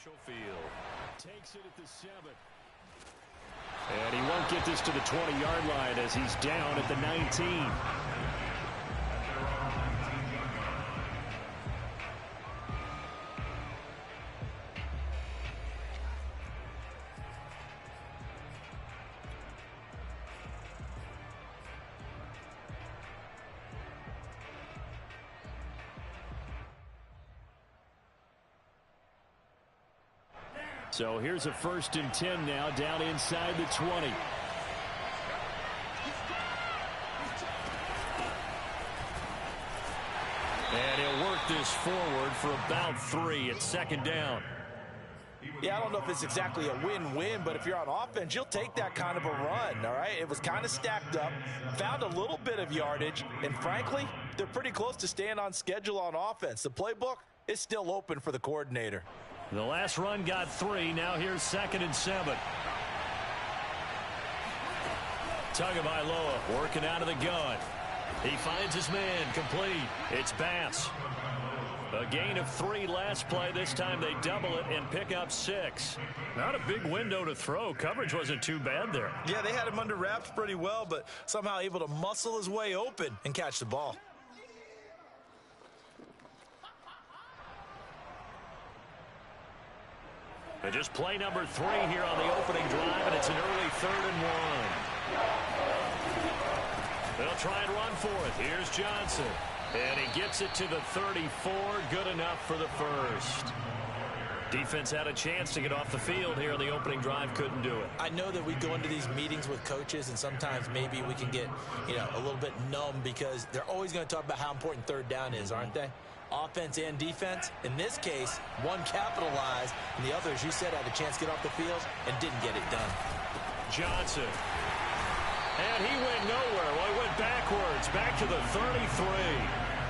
Field takes it at the 7. And he won't get this to the 20-yard line as he's down at the 19. So here's a 1st and 10 now, down inside the 20. And he'll work this forward for about 3 at 2nd down. Yeah, I don't know if it's exactly a win-win, but if you're on offense, you'll take that kind of a run, all right? It was kind of stacked up, found a little bit of yardage, and frankly, they're pretty close to staying on schedule on offense. The playbook is still open for the coordinator. The last run got 3. Now here's 2nd and 7. Tagovailoa working out of the gun. He finds his man complete. It's Bass. A gain of 3 last play. This time they double it and pick up 6. Not a big window to throw. Coverage wasn't too bad there. Yeah, they had him under wraps pretty well, but somehow able to muscle his way open and catch the ball. And just play number 3 here on the opening drive, and it's an early 3rd and 1. They'll try and run for it. Here's Johnson. And he gets it to the 34. Good enough for the first. Defense had a chance to get off the field here on the opening drive. Couldn't do it. I know that we go into these meetings with coaches, and sometimes maybe we can get, a little bit numb because they're always going to talk about how important 3rd down is, aren't they? Offense and defense. In this case, one capitalized, and the other, as you said, had a chance to get off the field and didn't get it done. Johnson. And he went nowhere. Well, he went backwards, back to the 33.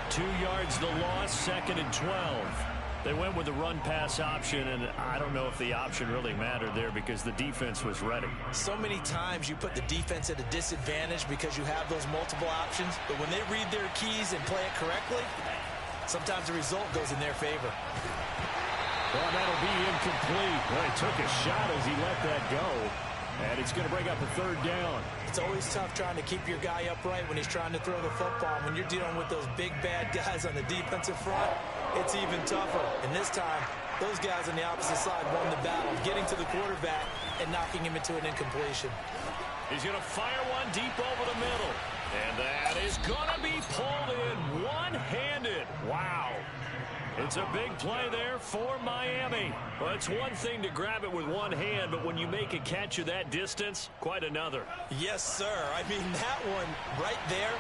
2 yards the loss, 2nd and 12. They went with the run-pass option, and I don't know if the option really mattered there because the defense was ready. So many times you put the defense at a disadvantage because you have those multiple options, but when they read their keys and play it correctly, sometimes the result goes in their favor. Well, that'll be incomplete. Well, he took a shot as he let that go. And it's going to bring up a 3rd down. It's always tough trying to keep your guy upright when he's trying to throw the football. When you're dealing with those big, bad guys on the defensive front, it's even tougher. And this time, those guys on the opposite side won the battle, getting to the quarterback and knocking him into an incompletion. He's going to fire one deep over the middle. And that is going to be pulled in one-handed. Wow. It's a big play there for Miami. Well, it's one thing to grab it with one hand, but when you make a catch of that distance, quite another. Yes, sir. I mean, that one right there,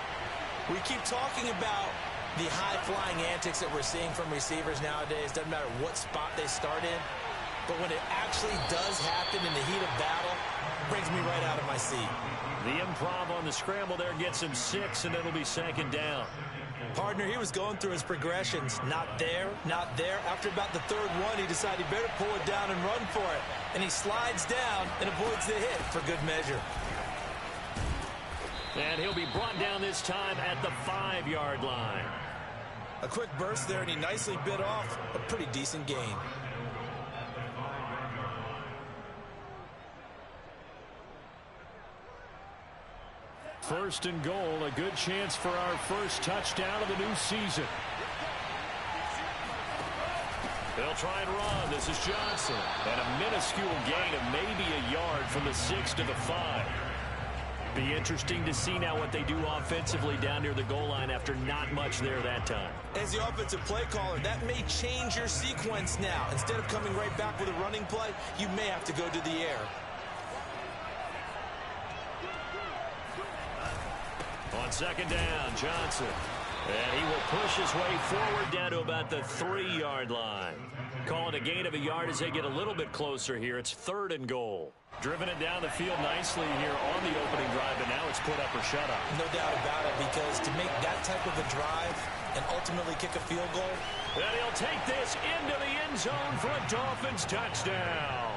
we keep talking about the high-flying antics that we're seeing from receivers nowadays. Doesn't matter what spot they start in. But when it actually does happen in the heat of battle, it brings me right out of my seat. The improv on the scramble there gets him 6, and it'll be 2nd down. Partner, he was going through his progressions. Not there, not there. After about the 3rd one, he decided he better pull it down and run for it. And he slides down and avoids the hit for good measure. And he'll be brought down this time at the 5-yard line. A quick burst there, and he nicely bit off a pretty decent gain. First and goal, a good chance for our first touchdown of the new season. They'll try and run. This is Johnson. And a minuscule gain of maybe a yard from the 6 to the 5. Be interesting to see now what they do offensively down near the goal line after not much there that time. As the offensive play caller, that may change your sequence now. Instead of coming right back with a running play, you may have to go to the air. On 2nd down, Johnson. And he will push his way forward down to about the 3-yard line. Calling a gain of a yard as they get a little bit closer here. It's 3rd and goal. Driven it down the field nicely here on the opening drive, but now it's put up or shut up. No doubt about it, because to make that type of a drive and ultimately kick a field goal. And he'll take this into the end zone for a Dolphins touchdown.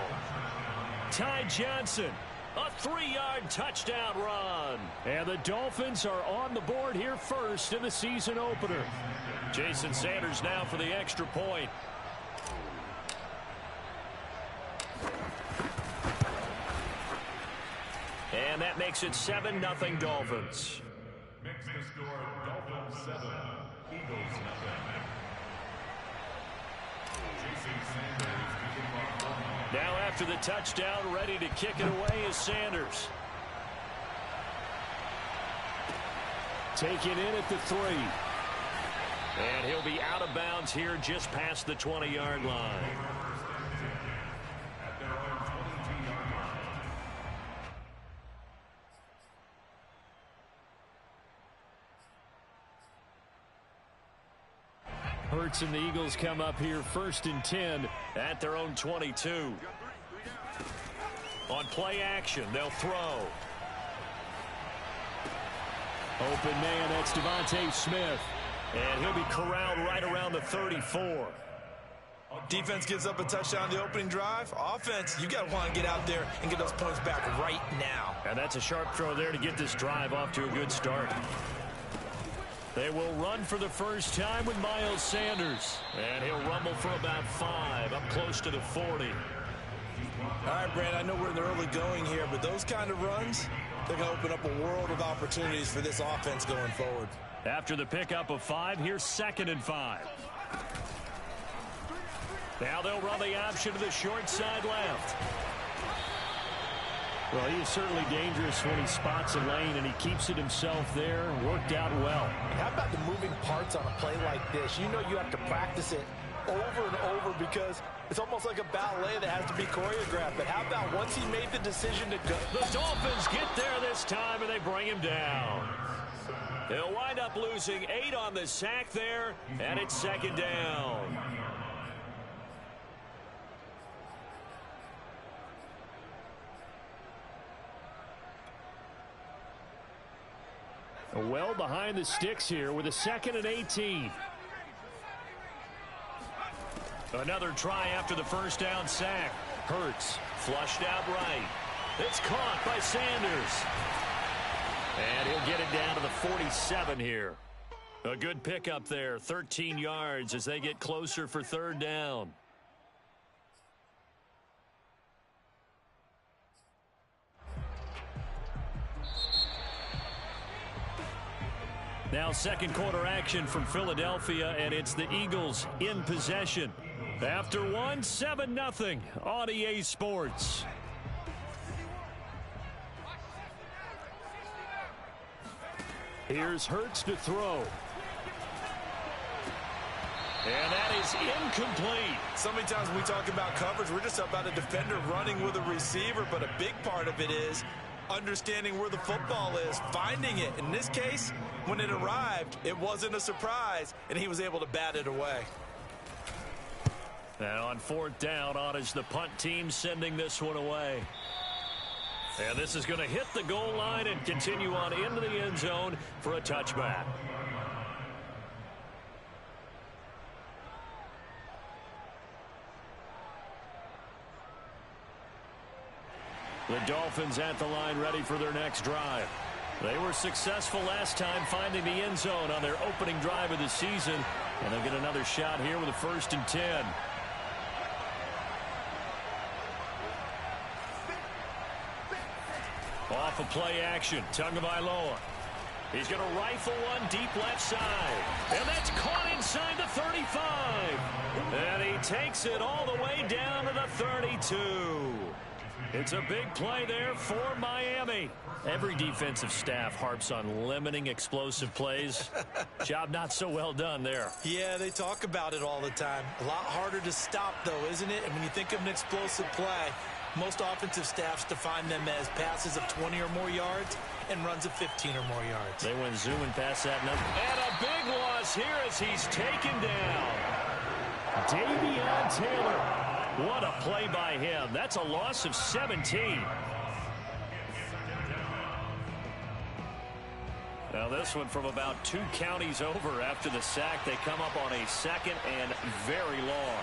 Ty Johnson. A 3-yard touchdown run. And the Dolphins are on the board here first in the season opener. Jason Sanders now for the extra point. And that makes it 7-0 Dolphins. Makes the score Dolphins 7, Eagles 0. Now after the touchdown, ready to kick it away is Sanders. Take it in at the 3. And he'll be out of bounds here just past the 20-yard line. Hurts and the Eagles come up here 1st and 10 at their own 22. On play action, they'll throw. Open man, that's Devontae Smith. And he'll be corralled right around the 34. Defense gives up a touchdown on the opening drive. Offense, you got to want to get out there and get those points back right now. And that's a sharp throw there to get this drive off to a good start. They will run for the first time with Miles Sanders. And he'll rumble for about 5, up close to the 40. All right, Brand, I know we're in the early going here, but those kind of runs, they're going to open up a world of opportunities for this offense going forward. After the pickup of 5, here's 2nd and 5. Now they'll run the option to the short side left. Well, he is certainly dangerous when he spots a lane, and he keeps it himself there. Worked out well. How about the moving parts on a play like this? You know you have to practice it over and over because it's almost like a ballet that has to be choreographed. But how about once he made the decision to go? The Dolphins get there this time, and they bring him down. They'll wind up losing 8 on the sack there, and it's 2nd down. Well behind the sticks here with a 2nd and 18. Another try after the first down sack. Hurts flushed out right. It's caught by Sanders. And he'll get it down to the 47 here. A good pickup there, 13 yards as they get closer for 3rd down. Now 2nd quarter action from Philadelphia, and it's the Eagles in possession. After 1, 7-0 on EA Sports. Here's Hurts to throw. And that is incomplete. So many times when we talk about coverage, we're just about a defender running with a receiver, but a big part of it is understanding where the football is, finding it. In this case, when it arrived, it wasn't a surprise, and he was able to bat it away. And on 4th down, on is the punt team sending this one away. And this is going to hit the goal line and continue on into the end zone for a touchback. The Dolphins at the line ready for their next drive. They were successful last time finding the end zone on their opening drive of the season. And they'll get another shot here with a 1st and 10. Off of play action, Tagovailoa. He's going to rifle one deep left side. And that's caught inside the 35. And he takes it all the way down to the 32. It's a big play there for Miami. Every defensive staff harps on limiting explosive plays. Job not so well done there. Yeah, they talk about it all the time. A lot harder to stop, though, isn't it? And when you think of an explosive play, most offensive staffs define them as passes of 20 or more yards and runs of 15 or more yards. They went zooming past that number. And a big loss here as he's taken down. Davion Taylor. What a play by him. That's a loss of 17. Now this one from about 2 counties over after the sack. They come up on a 2nd and very long.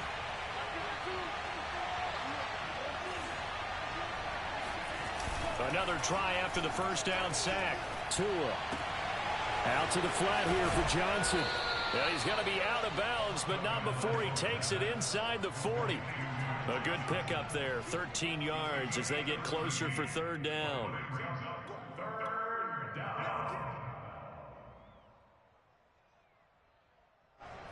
Another try after the first down sack. Tua out to the flat here for Johnson. Yeah, he's going to be out of bounds, but not before he takes it inside the 40. A good pickup there, 13 yards as they get closer for 3rd down.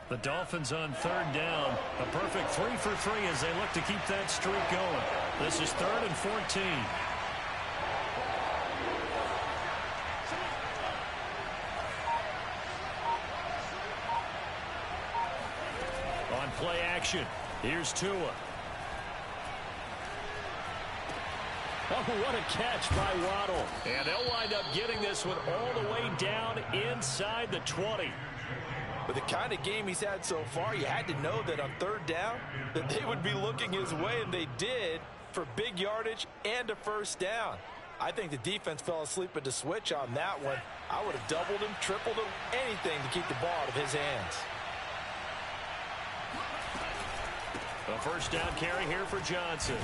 The Dolphins on third down. A perfect 3 for 3 as they look to keep that streak going. This is 3rd and 14. On play action, here's Tua. Oh, what a catch by Waddle. And they'll wind up getting this one all the way down inside the 20. With the kind of game he's had so far, you had to know that on third down that they would be looking his way, and they did, for big yardage and a first down. I think the defense fell asleep at the switch on that one. I would have doubled him, tripled him, anything to keep the ball out of his hands. A first down carry here for Johnson.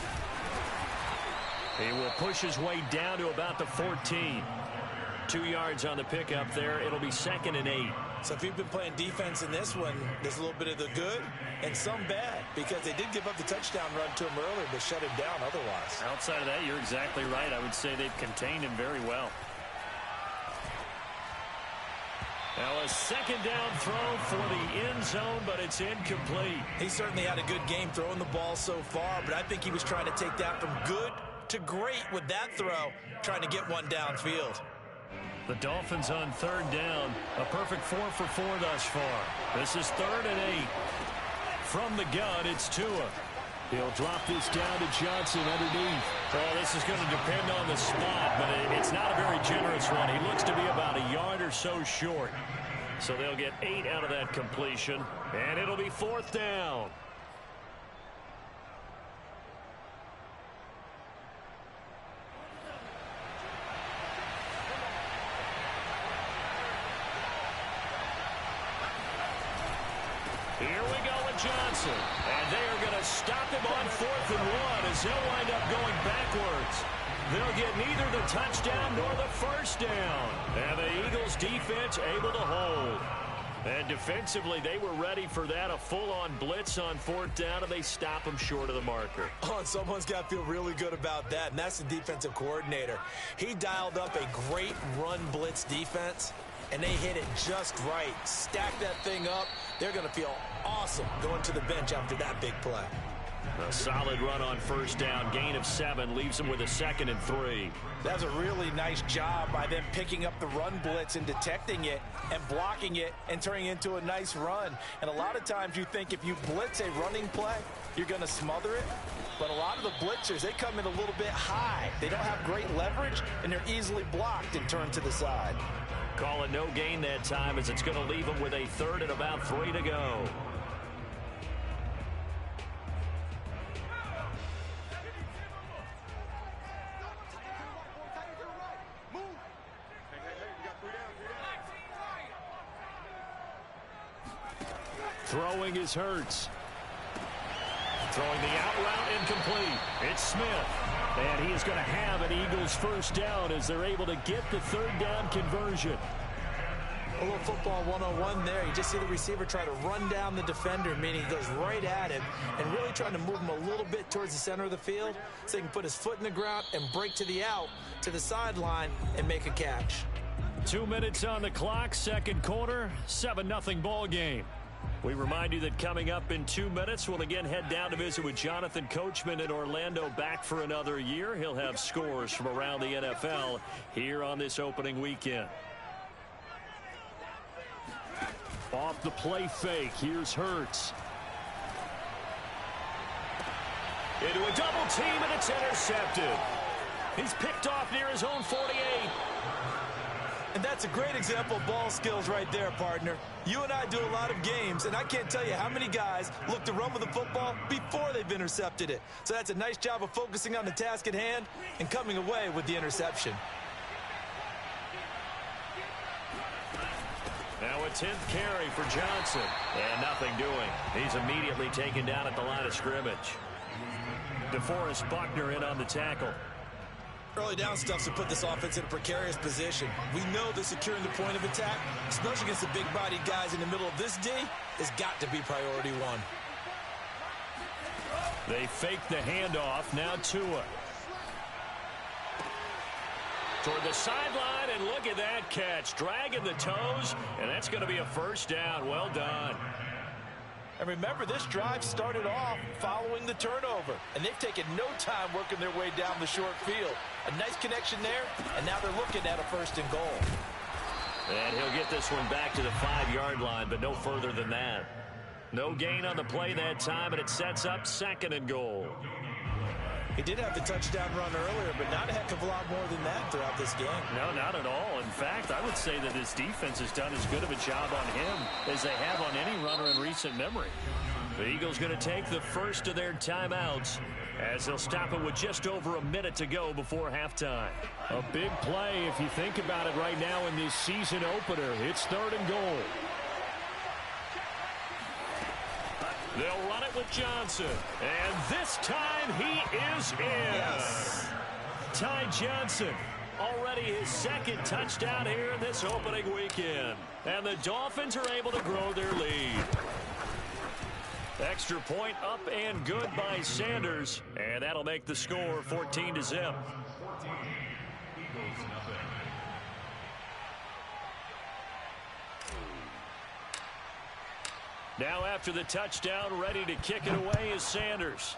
He will push his way down to about the 14. 2 yards on the pickup there. It'll be 2nd and 8. So if you've been playing defense in this one, there's a little bit of the good and some bad, because they did give up the touchdown run to him earlier, but shut him down otherwise. Outside of that, you're exactly right. I would say they've contained him very well. Now a 2nd down throw for the end zone, but it's incomplete. He certainly had a good game throwing the ball so far, but I think he was trying to take that from good to great with that throw, trying to get one downfield. The Dolphins on third down. A perfect 4 for 4 thus far. This is 3rd and 8. From the gun, it's Tua. He'll drop this down to Johnson underneath. Oh, this is going to depend on the spot, but it's not a very generous one. He looks to be about a yard or so short. So they'll get 8 out of that completion, and it'll be 4th down. Here we go with Johnson. And they are going to stop him on 4th and 1 as they'll wind up going backwards. They'll get neither the touchdown nor the first down. And the Eagles defense able to hold. And defensively, they were ready for that. A full-on blitz on 4th down, and they stop him short of the marker. Oh, and someone's got to feel really good about that, and that's the defensive coordinator. He dialed up a great run blitz defense, and they hit it just right. Stack that thing up. They're going to feel awesome going to the bench after that big play. A solid run on first down. Gain of 7 leaves them with a 2nd and 3. That's a really nice job by them picking up the run blitz and detecting it and blocking it and turning it into a nice run. And a lot of times you think if you blitz a running play, you're going to smother it. But a lot of the blitzers, they come in a little bit high. They don't have great leverage, and they're easily blocked and turned to the side. Call it no gain that time as it's going to leave them with a 3rd and about 3 to go. Throwing is Hurts. Throwing the out route incomplete. It's Smith. And he is going to have an Eagles first down as they're able to get the 3rd down conversion. A little football 101 there. You just see the receiver try to run down the defender, meaning he goes right at him and really trying to move him a little bit towards the center of the field so he can put his foot in the ground and break to the out, to the sideline, and make a catch. 2 minutes on the clock, 2nd quarter, 7-0 ball game. We remind you that coming up in 2 minutes, we'll again head down to visit with Jonathan Coachman in Orlando, back for another year. He'll have scores from around the NFL here on this opening weekend. Off the play fake, here's Hurts. Into a double team, and it's intercepted. He's picked off near his own 48. And that's a great example of ball skills right there, partner. You and I do a lot of games, and I can't tell you how many guys look to run with the football before they've intercepted it. So that's a nice job of focusing on the task at hand and coming away with the interception. Now a 10th carry for Johnson. And nothing doing. He's immediately taken down at the line of scrimmage. DeForest Buckner in on the tackle. Early down stuff to put this offense in a precarious position. We know that securing the point of attack, especially against the big-bodied guys in the middle of this D, has got to be priority 1. They fake the handoff. Now Tua. Toward the sideline, and look at that catch. Dragging the toes, and that's going to be a first down. Well done. And remember, this drive started off following the turnover, and they've taken no time working their way down the short field. A nice connection there, and now they're looking at a 1st and goal. And he'll get this one back to the 5-yard line, but no further than that. No gain on the play that time, and it sets up 2nd and goal. He did have the touchdown run earlier, but not a heck of a lot more than that throughout this game. No, not at all. In fact, I would say that this defense has done as good of a job on him as they have on any runner in recent memory. The Eagles going to take the first of their timeouts as they'll stop it with just over a minute to go before halftime. A big play if you think about it right now in this season opener. It's 3rd and goal. They'll run it with Johnson. And this time he is in. Yes. Ty Johnson, already his 2nd touchdown here in this opening weekend. And the Dolphins are able to grow their lead. Extra point up and good by Sanders. And that'll make the score 14-0. Now after the touchdown, ready to kick it away is Sanders.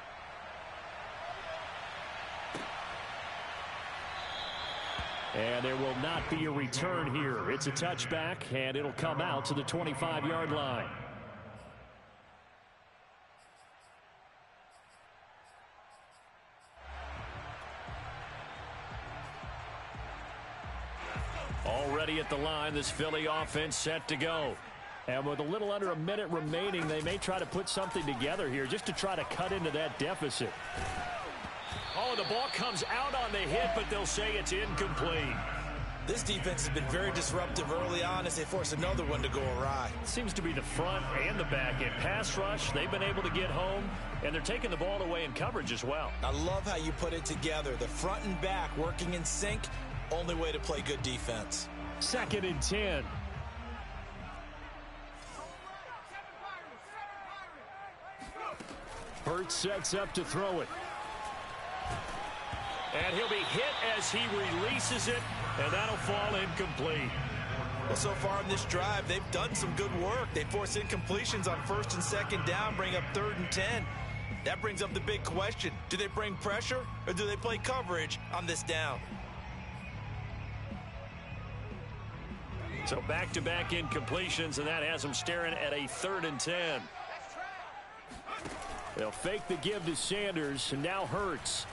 And there will not be a return here. It's a touchback, and it'll come out to the 25-yard line. Already at the line, this Philly offense set to go. And with a little under a minute remaining, they may try to put something together here just to try to cut into that deficit. Oh, the ball comes out on the hit, but they'll say it's incomplete. This defense has been very disruptive early on as they force another one to go awry. Seems to be the front and the back end. Pass rush, they've been able to get home, and they're taking the ball away in coverage as well. I love how you put it together. The front and back working in sync, only way to play good defense. 2nd and 10. Hurts sets up to throw it. And he'll be hit as he releases it, and that'll fall incomplete. Well, so far in this drive, they've done some good work. They force incompletions on 1st and 2nd down, bring up 3rd and 10. That brings up the big question. Do they bring pressure, or do they play coverage on this down? So back-to-back incompletions, and that has them staring at a 3rd and 10. They'll fake the give to Sanders, and now Hurts.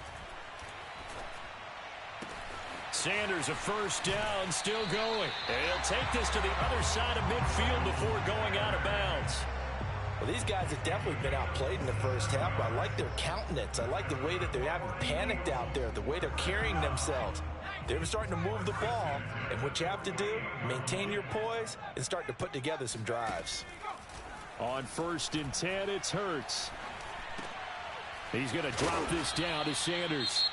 Sanders a 1st down, still going. And he'll take this to the other side of midfield before going out of bounds. Well, these guys have definitely been outplayed in the first half, but I like their countenance. I like the way that they haven't panicked out there, the way they're carrying themselves. They're starting to move the ball, and what you have to do, maintain your poise and start to put together some drives. On 1st and 10, it's Hurts. He's going to drop this down to Sanders.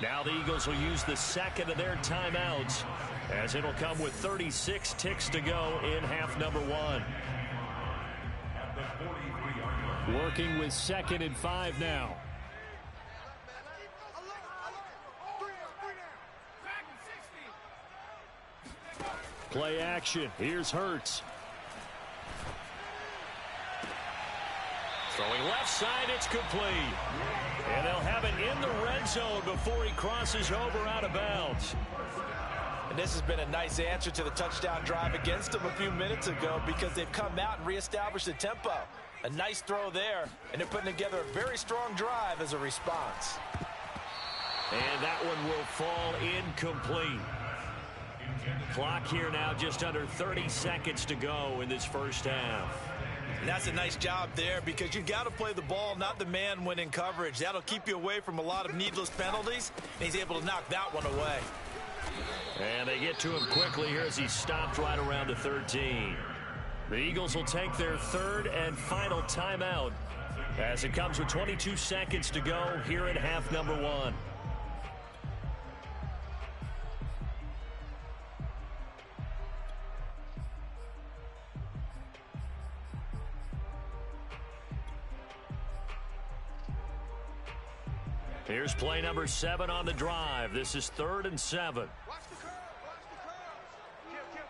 Now the Eagles will use the 2nd of their timeouts as it'll come with 36 ticks to go in half number 1. Working with 2nd and 5 now. Play action. Here's Hurts. Throwing left side, it's complete. And they'll have it in the red zone before he crosses over out of bounds. And this has been a nice answer to the touchdown drive against them a few minutes ago because they've come out and reestablished the tempo. A nice throw there, and they're putting together a very strong drive as a response. And that one will fall incomplete. Clock here now, just under 30 seconds to go in this first half. And that's a nice job there because you got to play the ball, not the man when in coverage. That'll keep you away from a lot of needless penalties, and he's able to knock that one away. And they get to him quickly here as he stopped right around the 13. The Eagles will take their 3rd and final timeout as it comes with 22 seconds to go here in half number 1. Here's play number 7 on the drive. This is 3rd and 7. Watch the curve. Watch the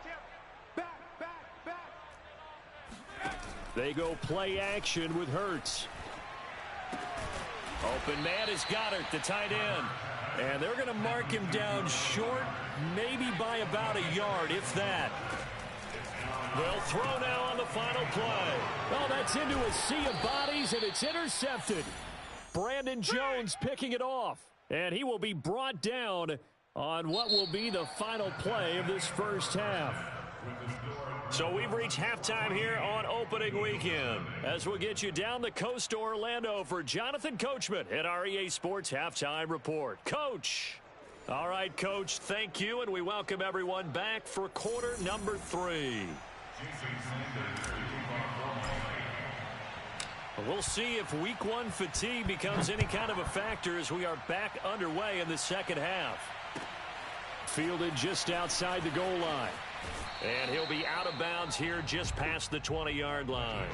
curve. Back. They go play action with Hurts. Open man is Goddard, the tight end. And they're going to mark him down short, maybe by about a yard, if that. They'll throw now on the final play. Oh, that's into a sea of bodies, and it's intercepted. Brandon Jones picking it off. And he will be brought down on what will be the final play of this first half. So we've reached halftime here on opening weekend. As we'll get you down the coast to Orlando for Jonathan Coachman at our EA Sports Halftime Report. Coach. All right, Coach, thank you, and we welcome everyone back for quarter number 3. We'll see if week 1 fatigue becomes any kind of a factor as we are back underway in the second half. Fielded just outside the goal line. And he'll be out of bounds here just past the 20-yard line.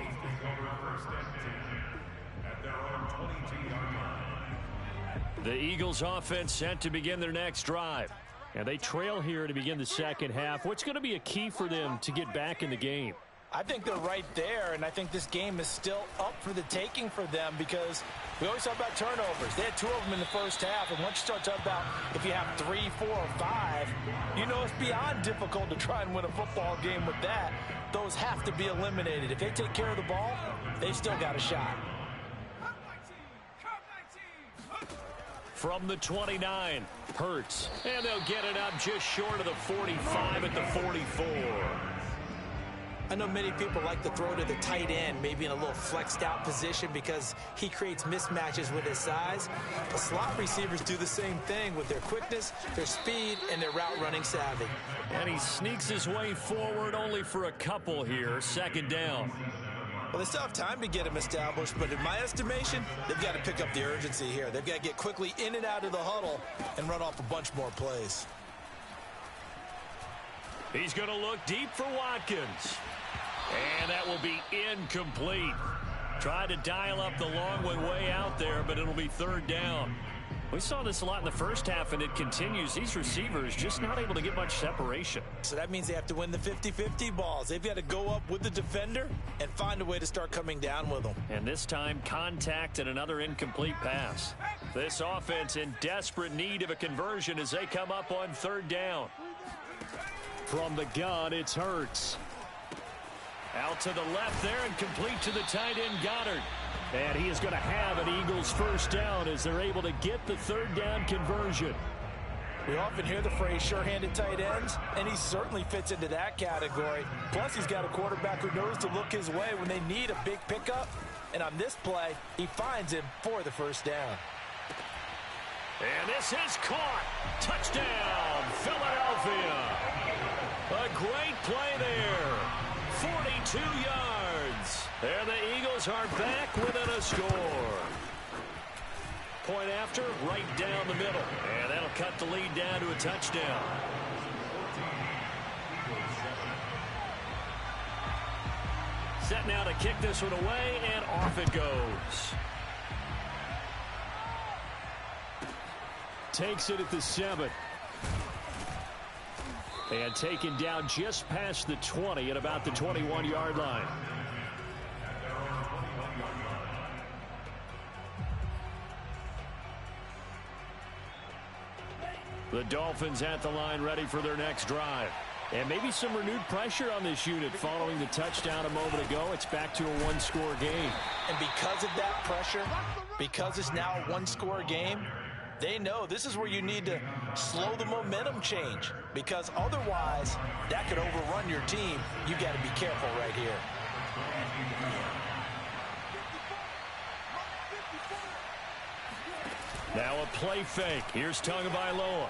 The Eagles offense set to begin their next drive. And they trail here to begin the second half. What's going to be a key for them to get back in the game? I think they're right there, and I think this game is still up for the taking for them because we always talk about turnovers. They had 2 of them in the first half, and once you start talking about if you have 3, 4, or 5, you know it's beyond difficult to try and win a football game with that. Those have to be eliminated. If they take care of the ball, they've still got a shot. From the 29, Hurts. And they'll get it up just short of the 45 at the 44. I know many people like to throw to the tight end, maybe in a little flexed out position because he creates mismatches with his size. The slot receivers do the same thing with their quickness, their speed, and their route running savvy. And he sneaks his way forward only for a couple here, second down. Well, they still have time to get him established, but in my estimation, they've got to pick up the urgency here. They've got to get quickly in and out of the huddle and run off a bunch more plays. He's going to look deep for Watkins. And that will be incomplete. Tried to dial up the long way out there, but it'll be third down. We saw this a lot in the first half, and it continues. These receivers just not able to get much separation. So that means they have to win the 50-50 balls. They've got to go up with the defender and find a way to start coming down with them. And this time, contact and another incomplete pass. This offense in desperate need of a conversion as they come up on third down. From the gun, it's Hurts. Out to the left there and complete to the tight end, Goddard. And he is going to have an Eagles first down as they're able to get the third down conversion. We often hear the phrase sure-handed tight ends, and he certainly fits into that category. Plus, he's got a quarterback who knows to look his way when they need a big pickup. And on this play, he finds him for the first down. And this is caught. Touchdown, Philadelphia. A great play there. 42 yards. There the Eagles are back within a score. Point after, right down the middle. And that'll cut the lead down to a touchdown. Set now to kick this one away, and off it goes. Takes it at the 7. And taken down just past the 20 at about the 21-yard line. The Dolphins at the line ready for their next drive. And maybe some renewed pressure on this unit following the touchdown a moment ago. It's back to a one-score game. And because of that pressure, because it's now a one-score game, they know this is where you need to slow the momentum change, because otherwise that could overrun your team. You got to be careful right here. Now a play fake. Here's Tagovailoa.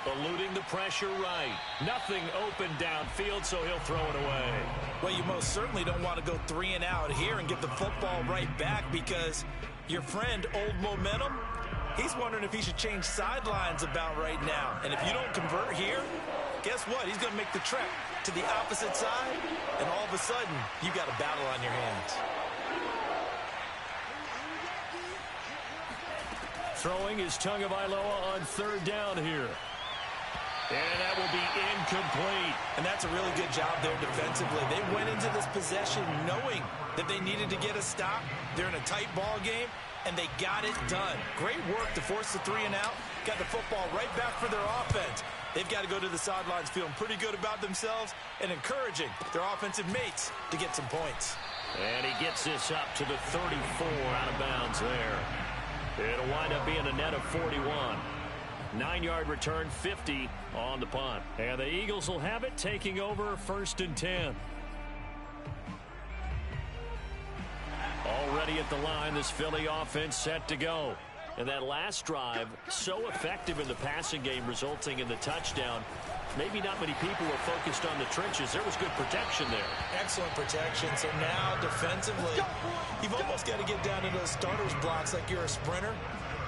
Eluding the pressure right. Nothing open downfield, so he'll throw it away. Well, you most certainly don't want to go 3 and out here and get the football right back, because your friend, Old Momentum, he's wondering if he should change sidelines about right now. And if you don't convert here, guess what? He's going to make the trek to the opposite side, and all of a sudden, you got a battle on your hands. Throwing is Tagovailoa on third down here. And that will be incomplete. And that's a really good job there defensively. They went into this possession knowing that they needed to get a stop. They're in a tight ball game, and they got it done. Great work to force the 3 and out. Got the football right back for their offense. They've got to go to the sidelines feeling pretty good about themselves and encouraging their offensive mates to get some points. And he gets this up to the 34 out of bounds there. It'll wind up being a net of 41. 9-yard return, 50 on the punt. And the Eagles will have it, taking over 1st and 10. Already at the line, this Philly offense set to go. And that last drive, so effective in the passing game, resulting in the touchdown. Maybe not many people were focused on the trenches. There was good protection there. Excellent protection. So now defensively, you've almost got to get down into those starters blocks like you're a sprinter.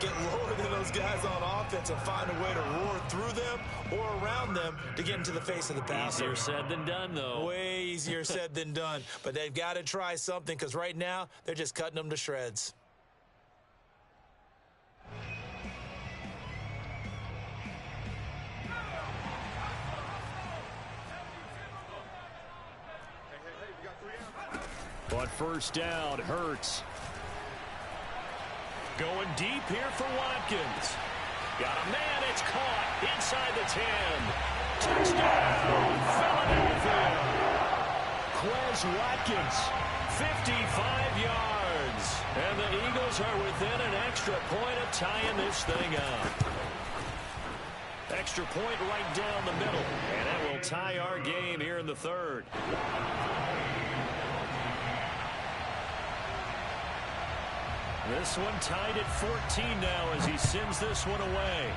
Get lower than those guys on offense and find a way to roar through them or around them to get into the face of the passer. Easier said than done, though. Way easier said than done. But they've got to try something because right now they're just cutting them to shreds. On 1st down, Hurts. Going deep here for Watkins. Got a man, it's caught inside the 10. Touchdown, Philadelphia. Quez Watkins, 55 yards. And the Eagles are within an extra point of tying this thing up. Extra point right down the middle. And that will tie our game here in the 3rd. This one tied at 14 now as he sends this one away.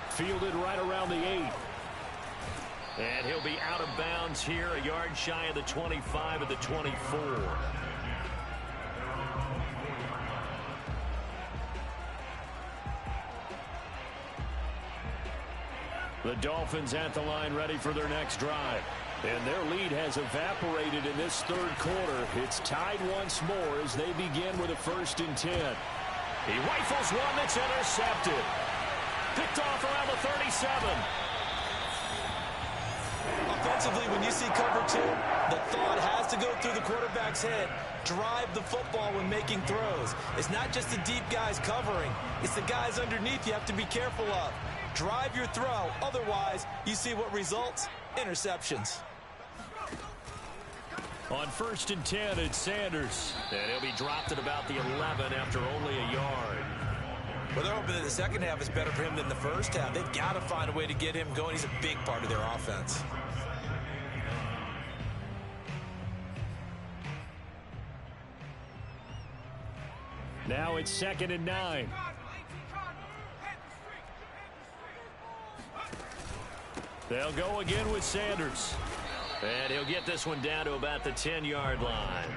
Fielded right around the 8. And he'll be out of bounds here, a yard shy of the 25 at the 24. The Dolphins at the line, ready for their next drive. And their lead has evaporated in this 3rd quarter. It's tied once more as they begin with a 1st and 10. He rifles one that's intercepted. Picked off around the 37. Offensively, when you see cover 2, the thought has to go through the quarterback's head. Drive the football when making throws. It's not just the deep guys covering. It's the guys underneath you have to be careful of. Drive your throw. Otherwise, you see what results? Interceptions. On 1st and 10, it's Sanders. And he'll be dropped at about the 11 after only a yard. Well, they're hoping that the second half is better for him than the first half. They've got to find a way to get him going. He's a big part of their offense. Now it's 2nd and 9. They'll go again with Sanders. And he'll get this one down to about the 10-yard line.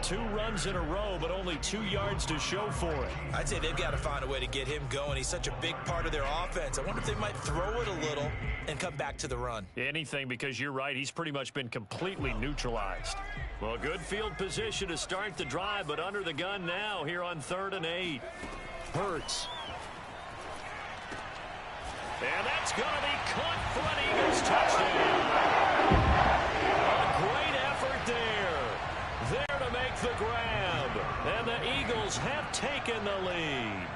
2 runs in a row, but only 2 yards to show for it. I'd say they've got to find a way to get him going. He's such a big part of their offense. I wonder if they might throw it a little and come back to the run. Anything, because you're right. He's pretty much been completely neutralized. Well, good field position to start the drive, but under the gun now here on 3rd and 8. Hurts. And that's going to be caught for an Eagles touchdown. A great effort there. There to make the grab. And the Eagles have taken the lead.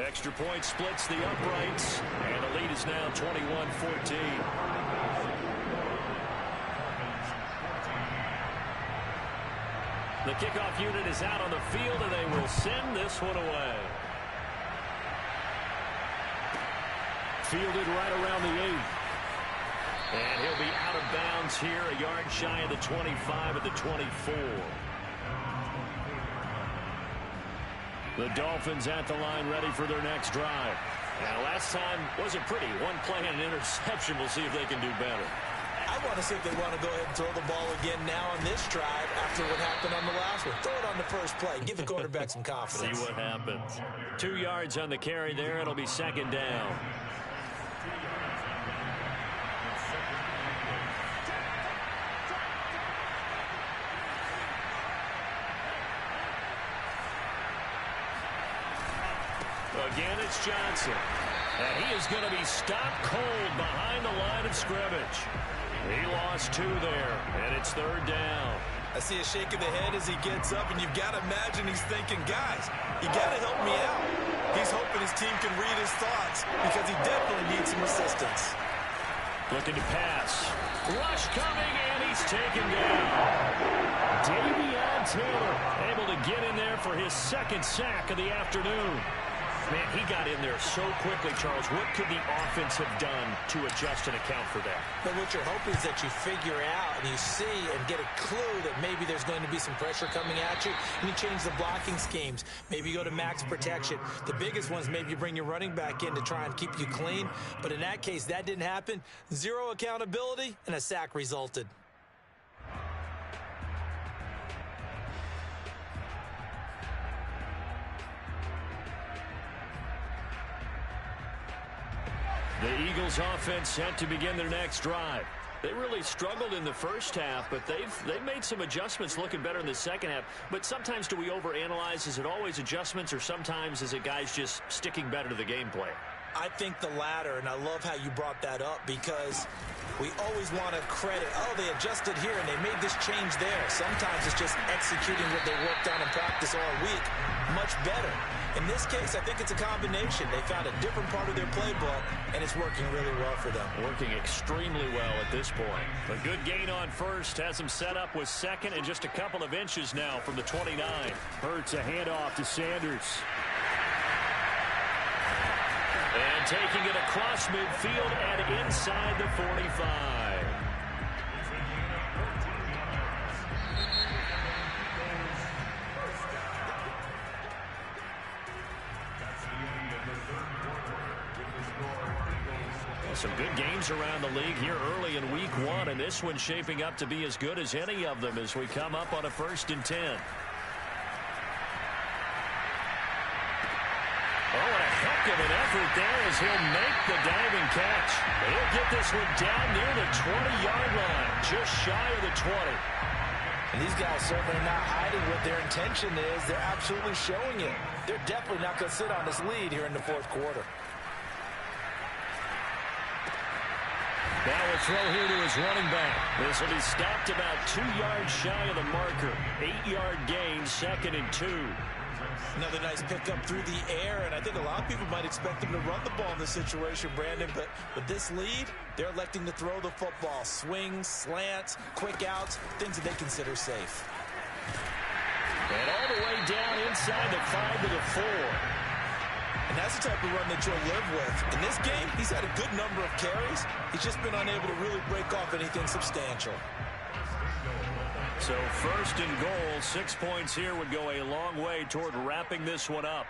Extra point splits the uprights. And the lead is now 21-14. The kickoff unit is out on the field, and they will send this one away. Fielded right around the 8. And he'll be out of bounds here, a yard shy of the 25 at the 24. The Dolphins at the line, ready for their next drive. Now, last time wasn't pretty. One play and an interception. We'll see if they can do better. I want to see if they want to go ahead and throw the ball again now on this drive after what happened on the last one. Throw it on the first play. Give the quarterback some confidence. See what happens. 2 yards on the carry there. It'll be 2nd down. again it's Johnson. And he is going to be stopped cold behind the line of scrimmage. He lost 2 there, and it's 3rd down. I see a shake of the head as he gets up, and you've got to imagine he's thinking, guys, you got to help me out. He's hoping his team can read his thoughts because he definitely needs some assistance. Looking to pass. Rush coming, and he's taken down. Davion Taylor able to get in there for his 2nd sack of the afternoon. Man, he got in there so quickly, Charles. What could the offense have done to adjust and account for that? But what you're hoping is that you figure out and you see and get a clue that maybe there's going to be some pressure coming at you, and you change the blocking schemes. Maybe you go to max protection. The biggest ones, maybe you bring your running back in to try and keep you clean. But in that case, that didn't happen. 0 accountability, and a sack resulted. The Eagles offense set to begin their next drive. They really struggled in the first half, but they've made some adjustments looking better in the second half. But sometimes do we overanalyze? Is it always adjustments, or sometimes is it guys just sticking better to the game plan? I think the latter, and I love how you brought that up because we always want to credit, oh, they adjusted here and they made this change there. Sometimes it's just executing what they worked on in practice all week much better. In this case, I think it's a combination. They found a different part of their playbook, and it's working really well for them. Working extremely well at this point. A good gain on first has them set up with 2nd and just a couple of inches now from the 29. Hurts a handoff to Sanders. And taking it across midfield and inside the 45. Some good games around the league here early in week 1, and this one's shaping up to be as good as any of them as we come up on a 1st and 10. Oh, and a heck of an effort there as he'll make the diving catch. He'll get this one down near the 20-yard line, just shy of the 20. And these guys certainly not hiding what their intention is. They're absolutely showing it. They're definitely not going to sit on this lead here in the 4th quarter. Now a throw here to his running back. This will be stopped about 2 yards shy of the marker. 8-yard gain, 2nd and 2. Another nice pickup through the air, and I think a lot of people might expect them to run the ball in this situation, Brandon, but with this lead, they're electing to throw the football. Swings, slants, quick outs, things that they consider safe. And all the way down inside the 5 to the 4. And that's the type of run that you'll live with. In this game, he's had a good number of carries. He's just been unable to really break off anything substantial. So 1st and goal, 6 points here would go a long way toward wrapping this one up.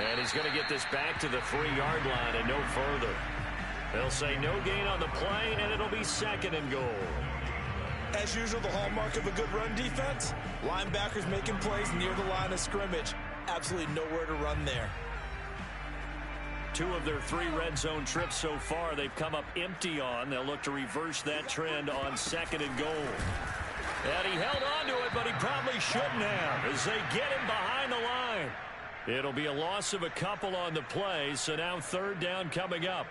And he's going to get this back to the 3-yard line and no further. They'll say no gain on the play, and it'll be 2nd and goal. As usual, the hallmark of a good run defense, linebackers making plays near the line of scrimmage. Absolutely nowhere to run there. 2 of their 3 red zone trips so far, they've come up empty on. They'll look to reverse that trend on 2nd and goal. And he held on to it, but he probably shouldn't have as they get him behind the line. It'll be a loss of a couple on the play, so now 3rd down coming up.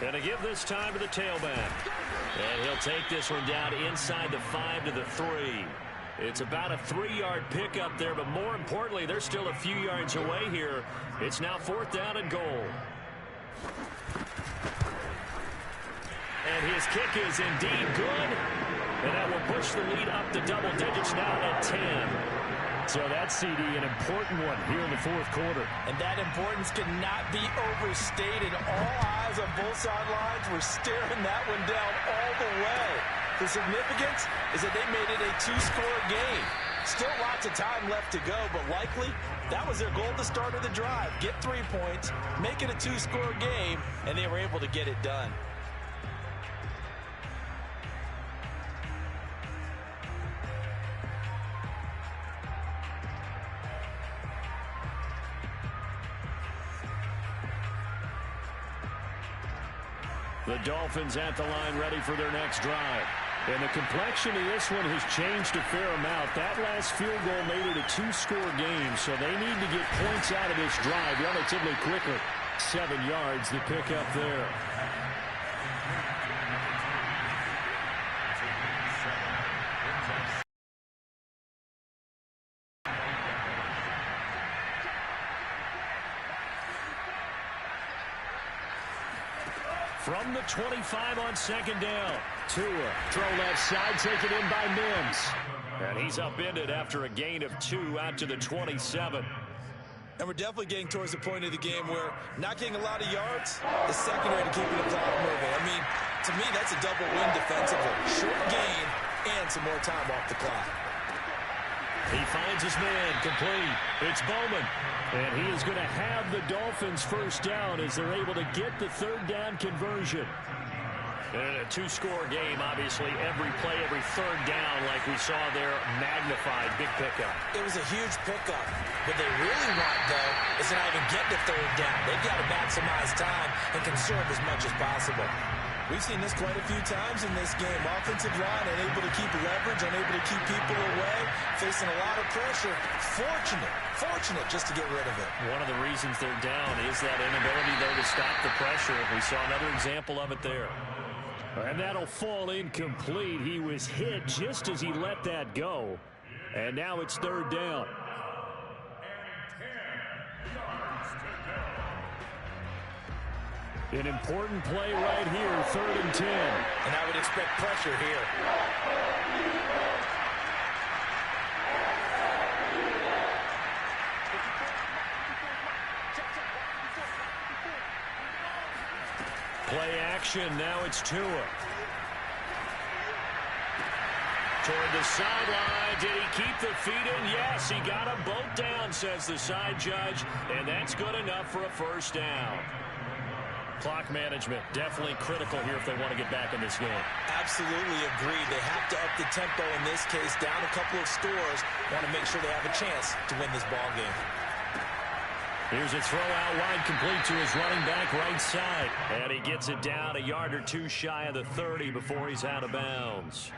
Gonna give this time to the tailback. And he'll take this one down inside the 5 to the 3. It's about a 3-yard pickup there, but more importantly, they're still a few yards away here. It's now 4th down and goal. And his kick is indeed good. And that will push the lead up to double digits now at 10. So that's, CD, an important one here in the 4th quarter. And that importance cannot be overstated. All eyes on both sidelines were staring that one down all the way. The significance is that they made it a 2-score game. Still lots of time left to go, but likely that was their goal at the start of the drive. Get 3 points, make it a 2-score game, and they were able to get it done. The Dolphins at the line ready for their next drive. And the complexion of this one has changed a fair amount. That last field goal made it a two-score game, so they need to get points out of this drive relatively quickly. 7 yards to pick up there. From the 25 on second down. Tua, throw left side, taken in by Mims. And he's upended after a gain of 2 out to the 27. And we're definitely getting towards the point of the game where not getting a lot of yards is secondary to keeping the clock moving. I mean, to me, that's a double win defensively. Short gain and some more time off the clock. He finds his man, complete. It's Bowman. And he is going to have the Dolphins first down as they're able to get the third down conversion. And a two-score game, obviously, every play, every third down, like we saw there, magnified, big pickup. It was a huge pickup. What they really want, though, is to not even get to third down. They've got to maximize time and conserve as much as possible. We've seen this quite a few times in this game. Offensive line unable to keep leverage, unable to keep people away, facing a lot of pressure. Fortunate just to get rid of it. One of the reasons they're down is that inability, though, to stop the pressure. We saw another example of it there. And that'll fall incomplete. He was hit just as he let that go. And now it's third down. An important play right here, 3rd and 10. And I would expect pressure here. Play action, now it's Tua. Toward the sideline, did he keep the feet in? Yes, he got them both down, says the side judge, and that's good enough for a first down. Clock management, definitely critical here if they want to get back in this game. Absolutely agreed. They have to up the tempo in this case, down a couple of scores. Want to make sure they have a chance to win this ball game. Here's a throw out wide, complete to his running back right side. And he gets it down a yard or two shy of the 30 before he's out of bounds.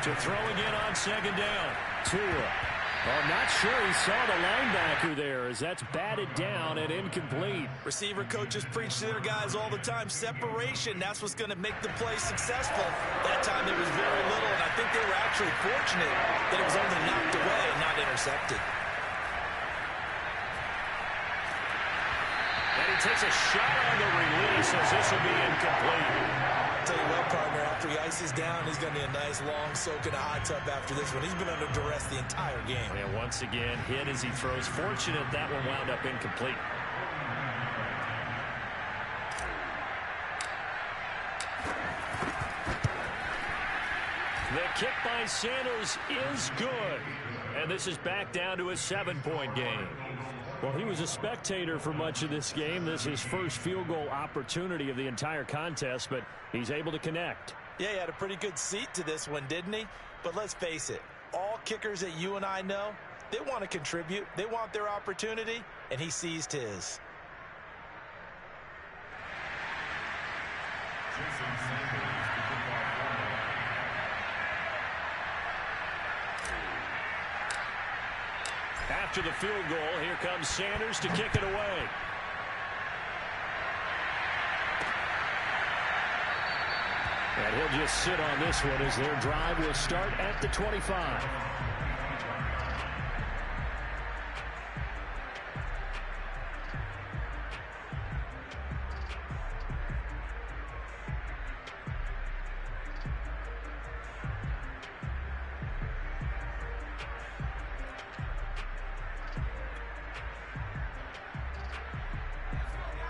To throw again on second down. Tua. I'm not sure he saw the linebacker there as that's batted down and incomplete. Receiver coaches preach to their guys all the time. Separation, that's what's going to make the play successful. That time it was very little, and I think they were actually fortunate that it was only knocked away and not intercepted. And he takes a shot on the release as this will be incomplete. Tell you what, partner, after he ices down, he's going to be a nice long soak in a hot tub after this one. He's been under duress the entire game. And once again, hit as he throws. Fortunate that one wound up incomplete. The kick by Sanders is good. And this is back down to a 7-point game. Well, he was a spectator for much of this game. This is his first field goal opportunity of the entire contest, but he's able to connect. Yeah, he had a pretty good seat to this one, didn't he? But let's face it, all kickers that you and I know, they want to contribute. They want their opportunity, and he seized his. After the field goal, here comes Sanders to kick it away. And he'll just sit on this one as their drive will start at the 25.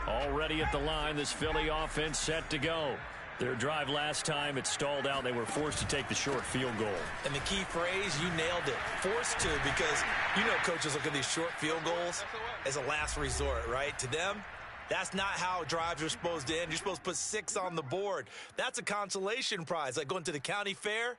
Already at the line, this Philly offense set to go. Their drive last time, it stalled out. They were forced to take the short field goal. And the key phrase, you nailed it. Forced to, because you know coaches look at these short field goals as a last resort, right? To them, that's not how drives are supposed to end. You're supposed to put 6 on the board. That's a consolation prize. Like going to the county fair,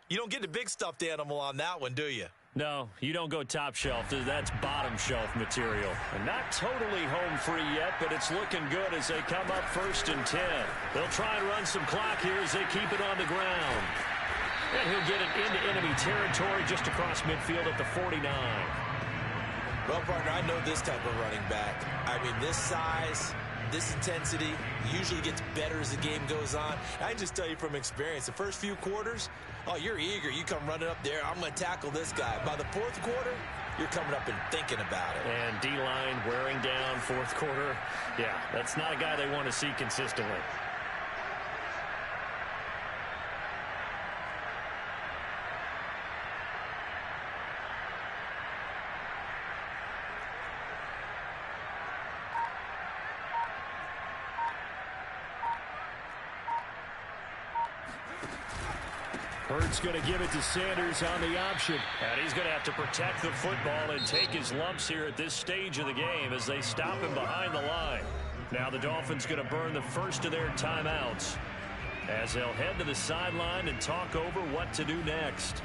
you don't get the big stuffed animal on that one, do you? No, you don't go top shelf. That's bottom shelf material. And not totally home free yet, but it's looking good as they come up 1st and 10. They'll try and run some clock here as they keep it on the ground. And he'll get it into enemy territory just across midfield at the 49. Well, partner, I know this type of running back. I mean, this size, this intensity usually gets better as the game goes on. I can just tell you from experience, the first few quarters, oh, you're eager. You come running up there, I'm going to tackle this guy. By the 4th quarter, you're coming up and thinking about it. And D-line wearing down 4th quarter. Yeah, that's not a guy they want to see consistently. Hurts going to give it to Sanders on the option. And he's going to have to protect the football and take his lumps here at this stage of the game as they stop him behind the line. Now the Dolphins going to burn the first of their timeouts as they'll head to the sideline and talk over what to do next.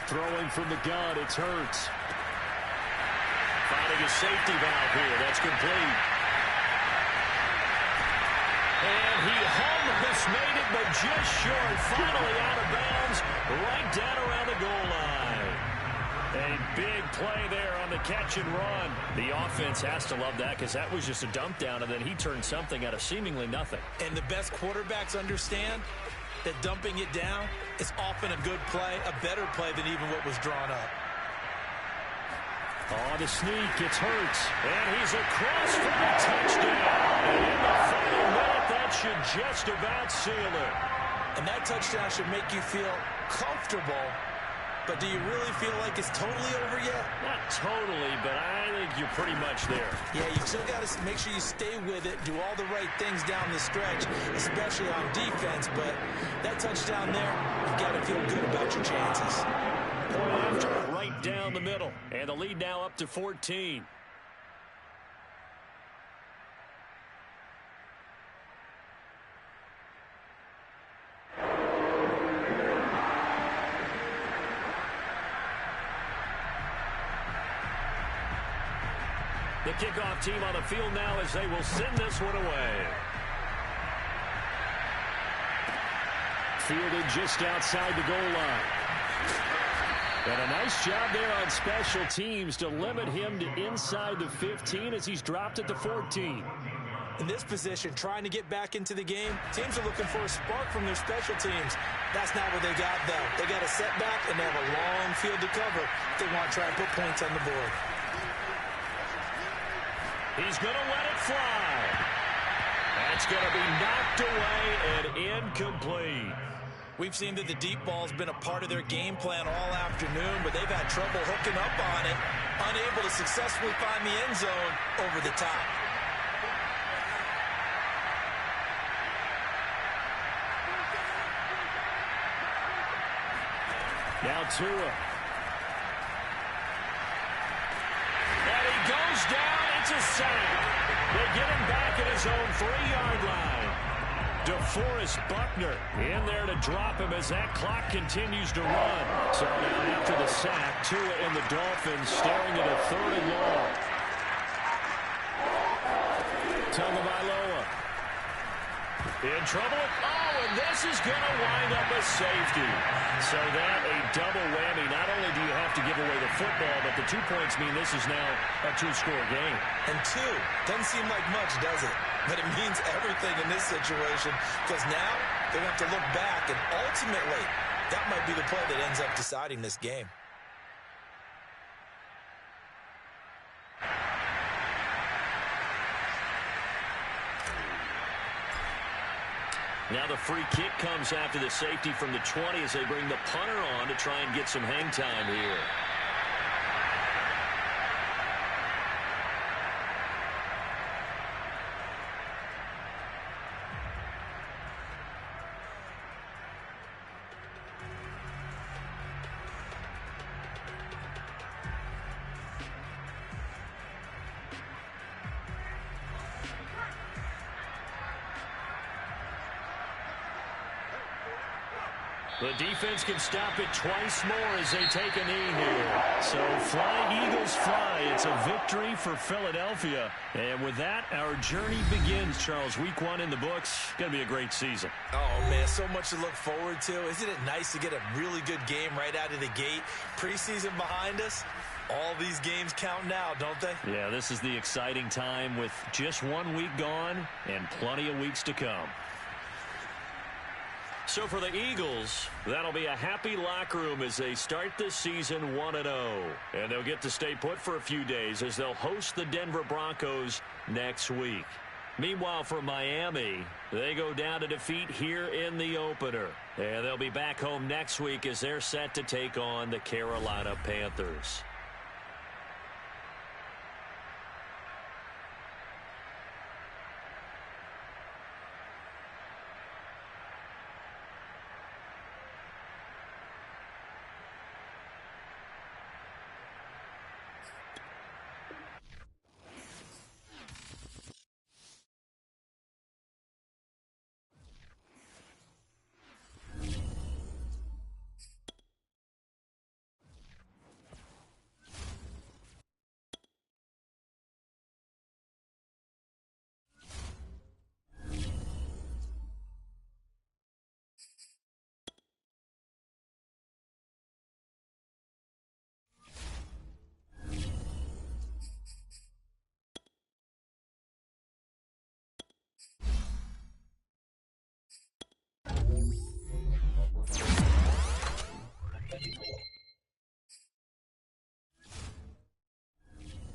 Throwing from the gun, it's Hurts. Finding a safety valve here. That's complete. And he almost made it, but just short. Finally out of bounds, right down around the goal line. A big play there on the catch and run. The offense has to love that because that was just a dump down, and then he turned something out of seemingly nothing. And the best quarterbacks understand that dumping it down is often a good play, a better play than even what was drawn up. On the sneak, it's Hurts. And he's across for a touchdown. And in the final minute, that should just about seal it. And that touchdown should make you feel comfortable. But do you really feel like it's totally over yet? Not totally, but I think you're pretty much there. Yeah, you still got to make sure you stay with it, do all the right things down the stretch, especially on defense. But that touchdown there, you've got to feel good about your chances. Point after, right down the middle. And the lead now up to 14. The kickoff team on the field now as they will send this one away. Fielded just outside the goal line. And a nice job there on special teams to limit him to inside the 15 as he's dropped it to 14. In this position, trying to get back into the game, teams are looking for a spark from their special teams. That's not what they got, though. They got a setback, and they have a long field to cover if they want to try and put points on the board. He's going to let it fly. That's going to be knocked away and incomplete. We've seen that the deep ball's been a part of their game plan all afternoon, but they've had trouble hooking up on it, unable to successfully find the end zone over the top. Now Tua. And he goes down. It's a sack. They get him back at his own 3-yard line. DeForest Buckner in there to drop him as that clock continues to run. So now after the sack, Tua and the Dolphins staring at a 3rd and long. Tagovailoa in trouble. Oh, and this is going to wind up a safety. So that a double whammy. Not only do you have to give away the football, but the 2 points mean this is now a 2-score game. And 2 doesn't seem like much, does it? But it means everything in this situation because now they're going to have to look back, and ultimately that might be the play that ends up deciding this game. Now the free kick comes after the safety from the 20 as they bring the punter on to try and get some hang time here. The defense can stop it twice more as they take a knee here. So fly, Eagles, fly. It's a victory for Philadelphia. And with that, our journey begins, Charles. Week 1 in the books. Going to be a great season. Oh, man, so much to look forward to. Isn't it nice to get a really good game right out of the gate? Preseason behind us. All these games count now, don't they? Yeah, this is the exciting time with just 1 week gone and plenty of weeks to come. So for the Eagles, that'll be a happy locker room as they start this season 1-0. And they'll get to stay put for a few days as they'll host the Denver Broncos next week. Meanwhile, for Miami, they go down to defeat here in the opener. And they'll be back home next week as they're set to take on the Carolina Panthers.